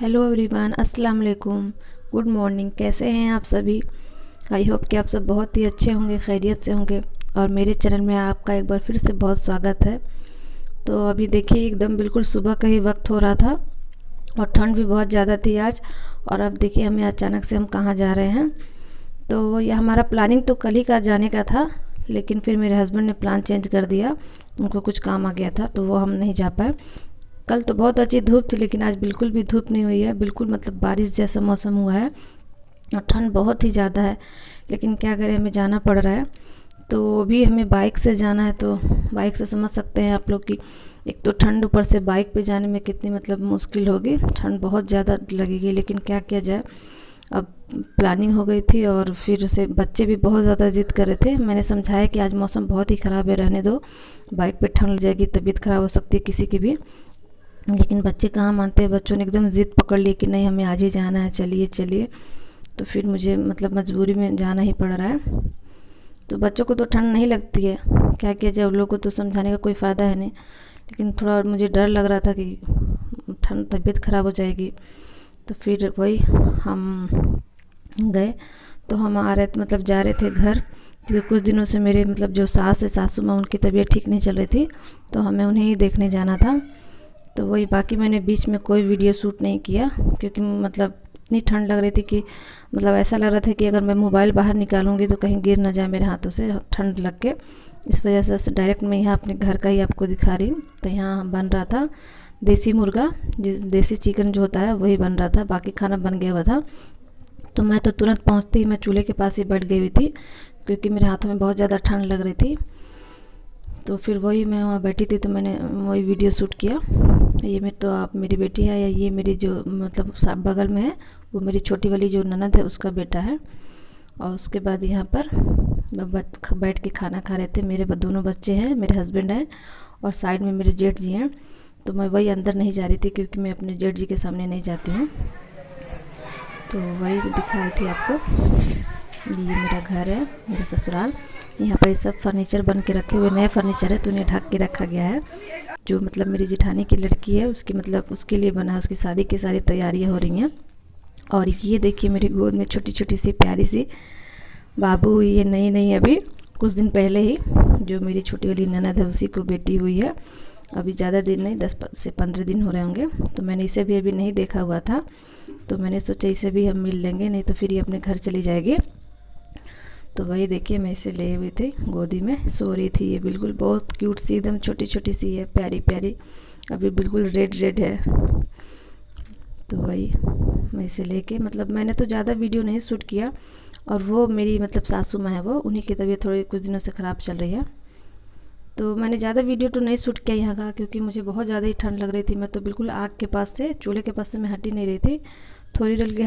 Hello everyone, अस्सलाम वालेकुम, good morning. कैसे हैं आप सभी? आई होप कि आप सब बहुत ही अच्छे होंगे, खैरियत से होंगे। और मेरे चैनल में आपका एक बार फिर से बहुत स्वागत है। तो अभी देखिए, एकदम बिल्कुल सुबह का ही वक्त हो रहा था और ठंड भी बहुत ज़्यादा थी आज। और अब देखिए हमें अचानक से हम कहाँ जा रहे हैं। तो यह हमारा प्लानिंग तो कल ही का जाने का था, लेकिन फिर मेरे हस्बैंड ने प्लान चेंज कर दिया। उनको कुछ काम आ गया था तो वो हम नहीं जा पाए। कल तो बहुत अच्छी धूप थी, लेकिन आज बिल्कुल भी धूप नहीं हुई है। बिल्कुल मतलब बारिश जैसा मौसम हुआ है और ठंड बहुत ही ज़्यादा है। लेकिन क्या करें, हमें जाना पड़ रहा है। तो भी हमें बाइक से जाना है, तो बाइक से समझ सकते हैं आप लोग कि एक तो ठंड, ऊपर से बाइक पे जाने में कितनी मतलब मुश्किल होगी। ठंड बहुत ज़्यादा लगेगी, लेकिन क्या किया जाए। अब प्लानिंग हो गई थी और फिर से बच्चे भी बहुत ज़्यादा ज़िद कर रहे थे। मैंने समझाया कि आज मौसम बहुत ही ख़राब है, रहने दो, बाइक पे ठंड लग जाएगी, तबीयत ख़राब हो सकती है किसी की भी। लेकिन बच्चे कहाँ मानते हैं। बच्चों ने एकदम ज़िद पकड़ ली कि नहीं, हमें आज ही जाना है, चलिए चलिए। तो फिर मुझे मतलब मजबूरी में जाना ही पड़ रहा है। तो बच्चों को तो ठंड नहीं लगती है, क्या किया जाए। उन लोगों को तो समझाने का कोई फ़ायदा है नहीं। लेकिन थोड़ा मुझे डर लग रहा था कि ठंड, तबीयत ख़राब हो जाएगी। तो फिर वही हम गए। तो हम आ रहे थे, मतलब जा रहे थे घर, क्योंकि कुछ दिनों से मेरे मतलब जो सास है, सासू माँ, उनकी तबीयत ठीक नहीं चल रही थी। तो हमें उन्हें ही देखने जाना था। तो वही, बाकी मैंने बीच में कोई वीडियो शूट नहीं किया, क्योंकि मतलब इतनी ठंड लग रही थी कि मतलब ऐसा लग रहा था कि अगर मैं मोबाइल बाहर निकालूंगी तो कहीं गिर ना जाए मेरे हाथों से, ठंड लग के। इस वजह से डायरेक्ट मैं यहाँ अपने घर का ही आपको दिखा रही हूँ। तो यहाँ बन रहा था देसी मुर्गा, जिस देसी चिकन जो होता है वही बन रहा था। बाकी खाना बन गया हुआ था। तो मैं तो तुरंत पहुँचते ही मैं चूल्हे के पास ही बैठ गई हुई थी, क्योंकि मेरे हाथों में बहुत ज़्यादा ठंड लग रही थी। तो फिर वही मैं वहाँ बैठी थी, तो मैंने वही वीडियो शूट किया। ये मेरी, तो आप मेरी बेटी है, या ये मेरी जो मतलब बगल में है, वो मेरी छोटी वाली जो ननद है उसका बेटा है। और उसके बाद यहाँ पर बैठ के खाना खा रहे थे। मेरे दोनों बच्चे हैं, मेरे हस्बैंड हैं और साइड में मेरे जेठ जी हैं। तो मैं वही अंदर नहीं जा रही थी, क्योंकि मैं अपने जेठ जी के सामने नहीं जाती हूँ। तो वही दिखा रही थी आपको। ये मेरा घर है, मेरा ससुराल। यहाँ पर ये सब फर्नीचर बन के रखे हुए, नए फर्नीचर है, तो उन्हें ढक के रखा गया है। जो मतलब मेरी जिठानी की लड़की है, उसकी मतलब उसके लिए बना है, उसकी शादी की सारी तैयारियां हो रही हैं। और ये देखिए, मेरी गोद में छोटी छोटी सी प्यारी सी बाबू हुई है, नई नई, अभी कुछ दिन पहले ही। जो मेरी छोटी वाली ननद है उसी को बेटी हुई है। अभी ज़्यादा दिन नहीं, 10 से 15 दिन हो रहे होंगे। तो मैंने इसे भी अभी नहीं देखा हुआ था, तो मैंने सोचा इसे भी हम मिल लेंगे, नहीं तो फिर ये अपने घर चली जाएगी। तो वही देखिए, मैं इसे ले हुई थी, गोदी में सो रही थी। ये बिल्कुल बहुत क्यूट सी, एकदम छोटी छोटी सी है, प्यारी प्यारी। अभी बिल्कुल रेड रेड है। तो वही मैं इसे लेके, मतलब मैंने तो ज़्यादा वीडियो नहीं शूट किया। और वो मेरी मतलब सासू माँ है, वो उन्हीं की तबीयत थोड़ी कुछ दिनों से ख़राब चल रही है। तो मैंने ज़्यादा वीडियो तो नहीं शूट किया यहाँ का, क्योंकि मुझे बहुत ज़्यादा ही ठंड लग रही थी। मैं तो बिल्कुल आग के पास से, चूल्हे के पास से मैं हट ही नहीं रही थी। थोड़ी देर के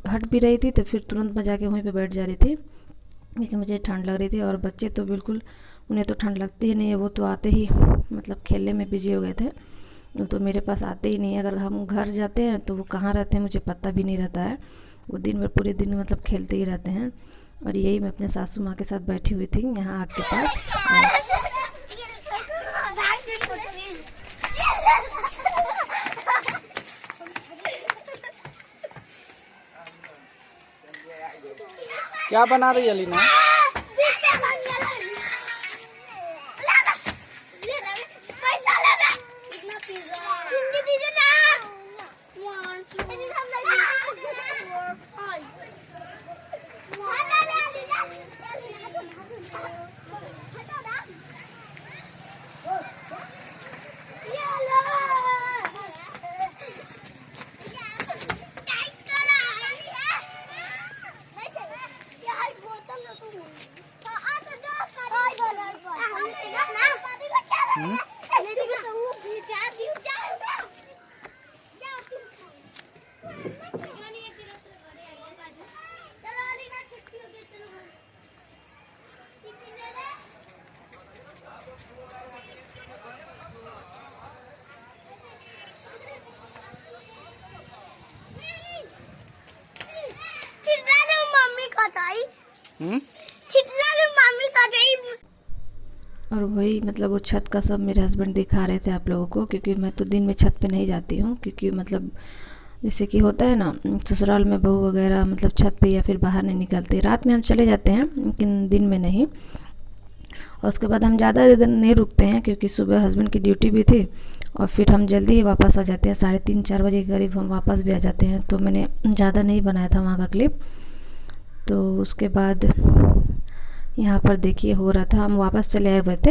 हट भी रही थी, तो फिर तुरंत मैं जाके वहीं पर बैठ जा रही थी, क्योंकि मुझे ठंड लग रही थी। और बच्चे तो बिल्कुल, उन्हें तो ठंड लगती ही नहीं है। वो तो आते ही मतलब खेलने में बिजी हो गए थे। वो तो मेरे पास आते ही नहीं है। अगर हम घर जाते हैं तो वो कहाँ रहते हैं मुझे पता भी नहीं रहता है। वो दिन भर, पूरे दिन मतलब खेलते ही रहते हैं। और यही मैं अपने सासू माँ के साथ बैठी हुई थी यहाँ आग के पास। क्या बना रही है लीना? और वही मतलब वो छत का सब मेरे हस्बैंड दिखा रहे थे आप लोगों को, क्योंकि मैं तो दिन में छत पे नहीं जाती हूँ, क्योंकि मतलब जैसे कि होता है ना ससुराल में बहू वगैरह मतलब छत पे या फिर बाहर नहीं निकलते। रात में हम चले जाते हैं लेकिन दिन में नहीं। और उसके बाद हम ज़्यादा दिन नहीं रुकते हैं क्योंकि सुबह हस्बैंड की ड्यूटी भी थी और फिर हम जल्दी ही वापस आ जाते हैं। 3:30-4 बजे के करीब हम वापस भी आ जाते हैं। तो मैंने ज़्यादा नहीं बनाया था वहाँ का क्लिप। तो उसके बाद यहाँ पर देखिए हो रहा था, हम वापस चले आए हुए थे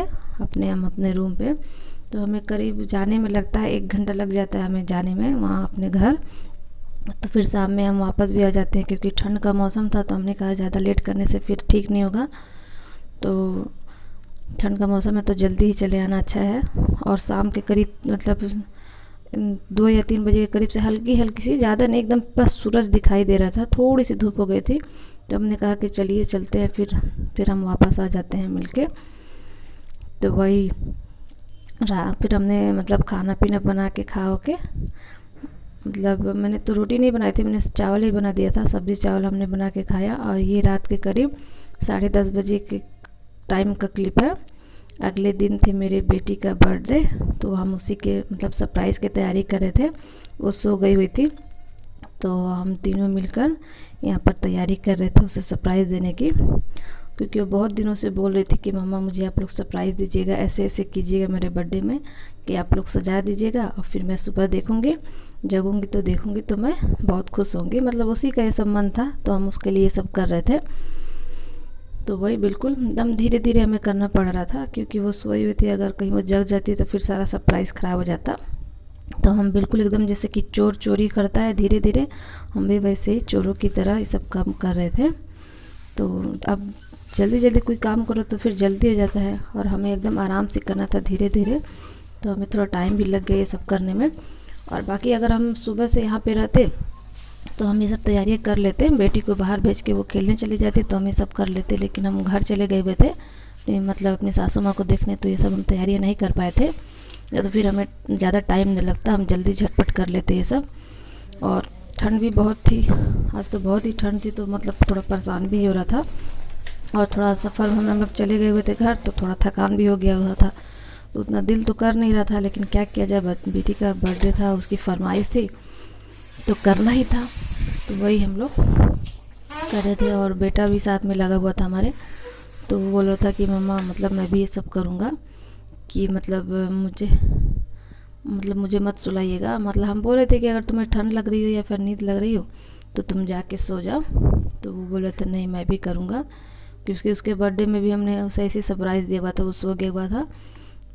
हम अपने रूम पे। तो हमें करीब जाने में लगता है 1 घंटा लग जाता है हमें जाने में वहाँ अपने घर। तो फिर शाम में हम वापस भी आ जाते हैं क्योंकि ठंड का मौसम था। तो हमने कहा ज़्यादा लेट करने से फिर ठीक नहीं होगा, तो ठंड का मौसम है तो जल्दी ही चले आना अच्छा है। और शाम के करीब मतलब 2 या 3 बजे के करीब से हल्की हल्की सी, ज़्यादा नहीं, एकदम बस सूरज दिखाई दे रहा था, थोड़ी सी धूप हो गई थी। तो हमने कहा कि चलिए चलते हैं, फिर हम वापस आ जाते हैं मिलके। तो वही फिर हमने मतलब खाना पीना बना के खा के, मतलब मैंने तो रोटी नहीं बनाई थी, मैंने चावल ही बना दिया था, सब्ज़ी चावल हमने बना के खाया। और ये रात के करीब 10:30 बजे के टाइम का क्लिप है। अगले दिन थी मेरे बेटी का बर्थडे, तो हम उसी के मतलब सरप्राइज़ की तैयारी कर रहे थे। वो सो गई हुई थी तो हम तीनों मिलकर यहाँ पर तैयारी कर रहे थे उसे सरप्राइज़ देने की, क्योंकि वो बहुत दिनों से बोल रही थी कि मम्मा मुझे आप लोग सरप्राइज़ दीजिएगा, ऐसे ऐसे कीजिएगा मेरे बर्थडे में कि आप लोग सजा दीजिएगा और फिर मैं सुबह देखूँगी, जगूँगी तो देखूँगी तो मैं बहुत खुश होंगी। मतलब उसी का ये सब मन था, तो हम उसके लिए सब कर रहे थे। तो वही बिल्कुल एकदम धीरे धीरे हमें करना पड़ रहा था क्योंकि वो सोई हुई थी, अगर कहीं वो जग जाती तो फिर सारा सरप्राइज़ ख़राब हो जाता। तो हम बिल्कुल एकदम जैसे कि चोर चोरी करता है धीरे धीरे, हम भी वैसे ही चोरों की तरह ये सब काम कर रहे थे। तो अब जल्दी जल्दी कोई काम करो तो फिर जल्दी हो जाता है, और हमें एकदम आराम से करना था धीरे धीरे। तो हमें थोड़ा टाइम भी लग गया ये सब करने में। और बाकी अगर हम सुबह से यहाँ पे रहते तो हम ये सब तैयारियाँ कर लेते। बेटी को बाहर भेज के वो खेलने चली जाती तो हम ये सब कर लेते, लेकिन हम घर चले गए हुए थे मतलब अपनी सासू माँ को देखने, तो ये सब हम तैयारियाँ नहीं कर पाए थे, या तो फिर हमें ज़्यादा टाइम नहीं लगता, हम जल्दी झटपट कर लेते ये सब। और ठंड भी बहुत थी, आज तो बहुत ही ठंड थी, तो मतलब थोड़ा परेशान भी हो रहा था। और थोड़ा सफ़र में हम लोग चले गए हुए थे घर, तो थोड़ा थकान भी हो गया हुआ था, तो उतना दिल तो कर नहीं रहा था, लेकिन क्या किया जाए, बेटी का बर्थडे था, उसकी फरमाइश थी तो करना ही था। तो वही हम लोग कर रहे थे। और बेटा भी साथ में लगा हुआ था हमारे, तो वो बोल रहा था कि मम्मा मतलब मैं भी ये सब करूँगा, कि मतलब मुझे मत सुलाइएगा। मतलब हम बोल रहे थे कि अगर तुम्हें ठंड लग रही हो या फिर नींद लग रही हो तो तुम जाके सो जाओ। तो वो बोल रहे थे नहीं मैं भी करूँगा, क्योंकि उसके बर्थडे में भी हमने उसे ऐसे सरप्राइज़ दिया हुआ था, वो सो गया हुआ था,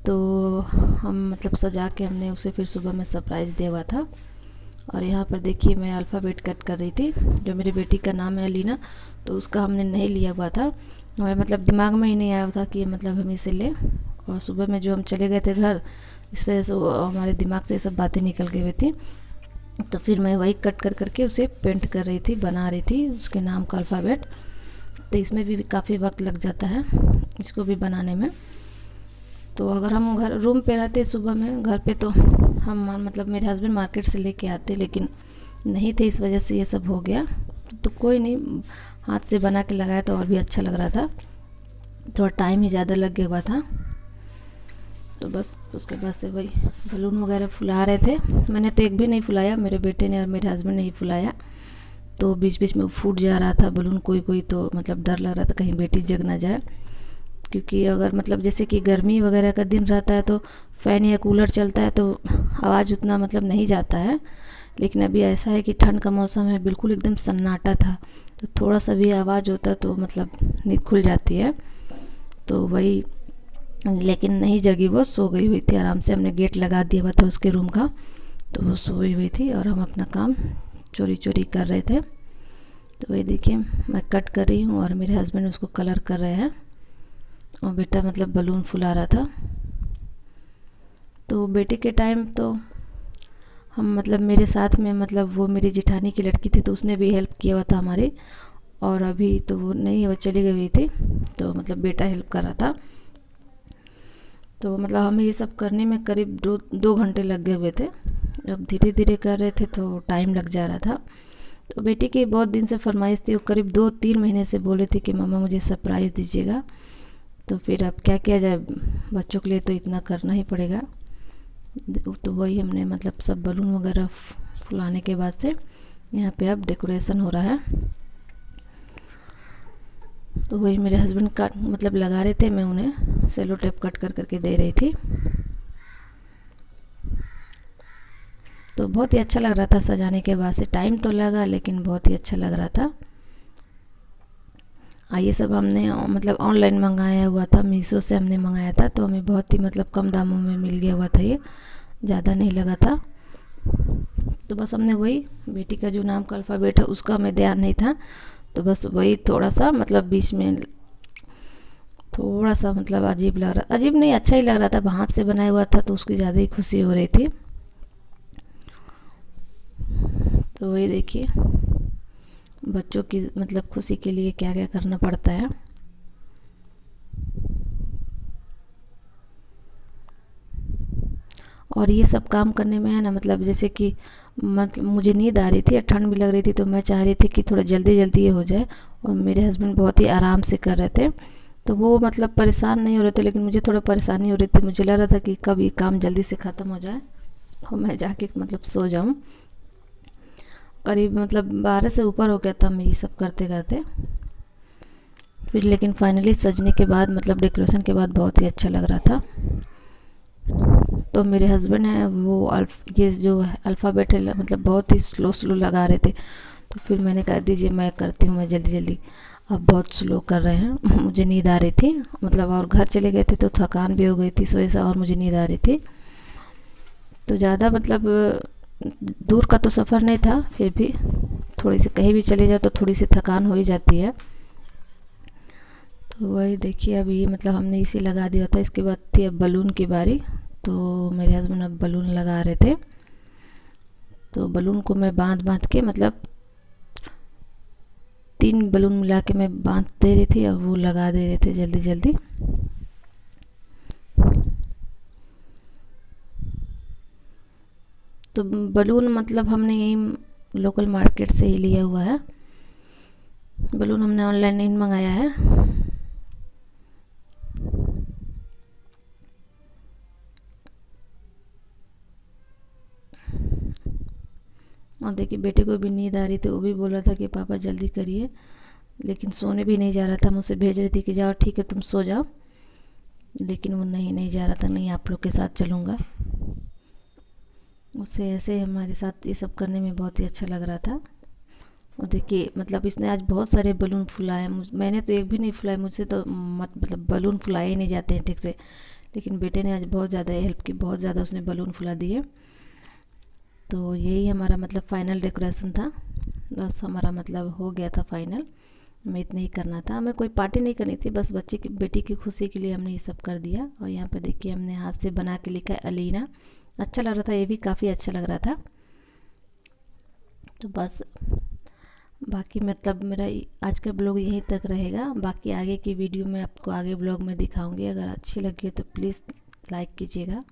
तो हम मतलब सजा के हमने उसे फिर सुबह में सरप्राइज़ दिया हुआ था। और यहाँ पर देखिए मैं अल्फ़ाबेट कट कर रही थी, जो मेरी बेटी का नाम है अलीना, तो उसका हमने नहीं लिया हुआ था, हमारे मतलब दिमाग में ही नहीं आया था कि मतलब हम इसे लें। और सुबह में जो हम चले गए थे घर, इस वजह से हमारे दिमाग से ये सब बातें निकल गई हुई थी। तो फिर मैं वही कट कर करके उसे पेंट कर रही थी, बना रही थी उसके नाम का अल्फ़ाबेट। तो इसमें भी काफ़ी वक्त लग जाता है इसको भी बनाने में। तो अगर हम घर रूम पे रहते सुबह में घर पे, तो हम मतलब मेरे हस्बैंड मार्केट से लेके आते, लेकिन नहीं थे, इस वजह से ये सब हो गया। तो कोई नहीं, हाथ से बना के लगाया तो और भी अच्छा लग रहा था, थोड़ा टाइम ही ज़्यादा लग गया हुआ था। तो बस उसके बाद से वही बलून वगैरह फुला रहे थे। मैंने तो एक भी नहीं फुलाया, मेरे बेटे ने और मेरे हस्बैंड ने ही फुलाया। तो बीच बीच में फूट जा रहा था बलून कोई कोई, तो मतलब डर लग रहा था कहीं बेटी जग ना जाए, क्योंकि अगर मतलब जैसे कि गर्मी वगैरह का दिन रहता है तो फ़ैन या कूलर चलता है तो आवाज़ उतना मतलब नहीं जाता है। लेकिन अभी ऐसा है कि ठंड का मौसम है, बिल्कुल एकदम सन्नाटा था, तो थोड़ा सा भी आवाज़ होता तो मतलब नींद खुल जाती है। तो वही, लेकिन नहीं जगी, वो सो गई हुई थी आराम से, हमने गेट लगा दिया हुआ था उसके रूम का, तो वो सोई हुई थी और हम अपना काम चोरी चोरी कर रहे थे। तो वही देखिए मैं कट कर रही हूँ और मेरे हस्बैंड उसको कलर कर रहे हैं, और बेटा मतलब बलून फुला रहा था। तो बेटे के टाइम तो हम मतलब मेरे साथ में मतलब वो मेरी जेठानी की लड़की थी, तो उसने भी हेल्प किया हुआ था हमारे। और अभी तो वो नहीं, वो चली गई हुई थी, तो मतलब बेटा हेल्प कर रहा था। तो मतलब हमें ये सब करने में करीब 2 घंटे लग गए हुए थे। जब धीरे धीरे कर रहे थे तो टाइम लग जा रहा था। तो बेटी की बहुत दिन से फरमाइश थी, वो करीब 2-3 महीने से बोले थे कि मम्मा मुझे सरप्राइज़ दीजिएगा। तो फिर अब क्या किया जाए, बच्चों के लिए तो इतना करना ही पड़ेगा। तो वही हमने मतलब सब बलून वगैरह फुलाने के बाद से यहाँ पे अब डेकोरेशन हो रहा है। तो वही मेरे हस्बैंड काट मतलब लगा रहे थे, मैं उन्हें सेलो टेप कट कर करके दे रही थी। तो बहुत ही अच्छा लग रहा था सजाने के बाद से। टाइम तो लगा लेकिन बहुत ही अच्छा लग रहा था। ये सब हमने मतलब ऑनलाइन मंगाया हुआ था, मीशो से हमने मंगाया था। तो हमें बहुत ही मतलब कम दामों में मिल गया हुआ था, ये ज़्यादा नहीं लगा था। तो बस हमने वही, बेटी का जो नाम का अल्फ़ाबेट है उसका हमें ध्यान नहीं था, तो बस वही थोड़ा सा मतलब बीच में थोड़ा सा मतलब अजीब लग रहा, अजीब नहीं अच्छा ही लग रहा था। हाथ से बनाया हुआ था तो उसकी ज़्यादा ही खुशी हो रही थी। तो वही देखिए बच्चों की मतलब खुशी के लिए क्या क्या करना पड़ता है। और ये सब काम करने में है ना, मतलब जैसे कि मतलब मुझे नींद आ रही थी और ठंड भी लग रही थी, तो मैं चाह रही थी कि थोड़ा जल्दी जल्दी ये हो जाए। और मेरे हस्बैंड बहुत ही आराम से कर रहे थे, तो वो मतलब परेशान नहीं हो रहे थे, लेकिन मुझे थोड़ा परेशानी हो रही थी। मुझे लग रहा था कि कब ये काम जल्दी से ख़त्म हो जाए और मैं जाके मतलब सो जाऊँ। करीब मतलब 12 से ऊपर हो गया था मैं ये सब करते करते। फिर लेकिन फाइनली सजने के बाद मतलब डेकोरेशन के बाद बहुत ही अच्छा लग रहा था। तो मेरे हस्बैंड हैं वो ये जो अल्फ़ाबेट है मतलब बहुत ही स्लो स्लो लगा रहे थे। तो फिर मैंने कहा दीजिए मैं करती हूँ, मैं जल्दी जल्दी। अब बहुत स्लो कर रहे हैं, मुझे नींद आ रही थी मतलब, और घर चले गए थे तो थकान भी हो गई थी, इस वजह से और मुझे नींद आ रही थी। तो ज़्यादा मतलब दूर का तो सफ़र नहीं था, फिर भी थोड़ी सी कहीं भी चले जाओ तो थोड़ी सी थकान हो ही जाती है। तो वही देखिए अब ये मतलब हमने इसी लगा दिया था। इसके बाद थी अब बलून की बारी। तो मेरे हस्बैंड अब बलून लगा रहे थे, तो बलून को मैं बांध बांध के मतलब 3 बलून मिला के मैं बांध दे रही थी और वो लगा दे रहे थे जल्दी जल्दी। तो बलून मतलब हमने यही लोकल मार्केट से ही लिया हुआ है, बलून हमने ऑनलाइन नहीं मंगाया है। और देखिए बेटे को भी नींद आ रही थी, वो भी बोल रहा था कि पापा जल्दी करिए, लेकिन सोने भी नहीं जा रहा था। मुझसे भेज रही थी कि जाओ ठीक है तुम सो जाओ, लेकिन वो नहीं जा रहा था, नहीं आप लोग के साथ चलूँगा। उससे ऐसे हमारे साथ ये सब करने में बहुत ही अच्छा लग रहा था। और देखिए मतलब इसने आज बहुत सारे बलून फुलाए, मैंने तो एक भी नहीं फुलाए, मुझसे तो मतलब बलून फुलाए ही नहीं जाते हैं ठीक से। लेकिन बेटे ने आज बहुत ज़्यादा हेल्प की, बहुत ज़्यादा उसने बलून फुला दिए। तो यही हमारा मतलब फ़ाइनल डेकोरेशन था, बस हमारा मतलब हो गया था फाइनल। हमें इतना ही करना था, हमें कोई पार्टी नहीं करनी थी, बस बच्चे की बेटी की खुशी के लिए हमने ये सब कर दिया। और यहाँ पे देखिए हमने हाथ से बना के लिखा है अलीना, अच्छा लग रहा था, ये भी काफ़ी अच्छा लग रहा था। तो बस बाकी मतलब मेरा आज का ब्लॉग यहीं तक रहेगा। बाकी आगे की वीडियो में आपको आगे ब्लॉग में दिखाऊंगी। अगर अच्छी लगी हो तो प्लीज़ लाइक कीजिएगा।